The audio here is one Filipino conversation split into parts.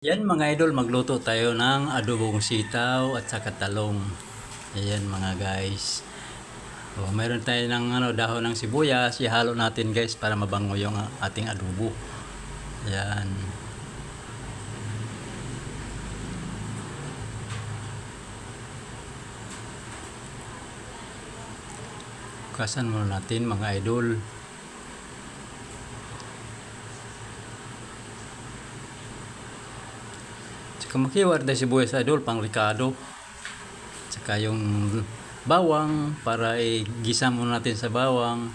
Yan mga idol, magluto tayo ng adobong sitaw at saka talong. Ayan mga guys. Mayroon tayo ng dahon ng sibuyas. Ihalo natin guys para mabango yung ating adobo. Ayan. Kasan muna natin mga idol. Tsaka makiwar tayo sibuyas idol, pang ricado. Tsaka yung bawang para igisa muna natin sa bawang.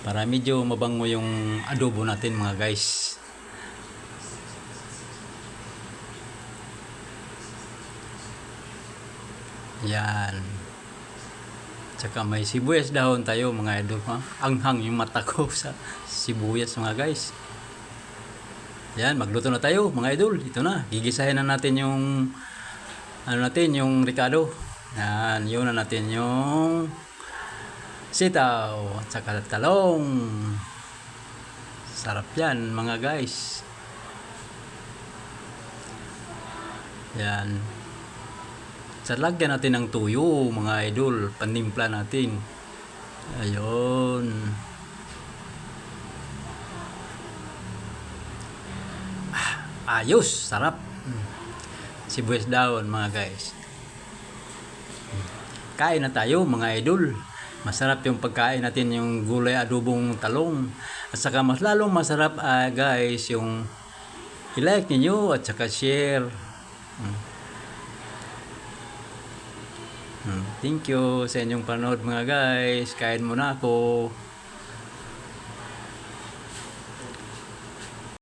Para medyo mabango yung adobo natin mga guys. Yan. Tsaka may sibuyas dahon tayo mga idol ha. Anghang yung mata ko sa sibuyas mga guys. Yan, magluto na tayo mga idol. Ito na, gigisahin na natin yung yung ricado. Yan, yun na natin yung sitaw at saka talong. Sarap yan mga guys. Yan. Sa lagyan natin ng tuyo mga idol, panimpla natin. Ayun. Ayos, sarap. Sibuyas dahon mga guys. Kain na tayo mga idol. Masarap yung pagkain natin, yung gulay adobong talong. At saka mas lalong masarap guys yung i-like niyo at saka share. Thank you sa inyong panood mga guys. Kain muna ako.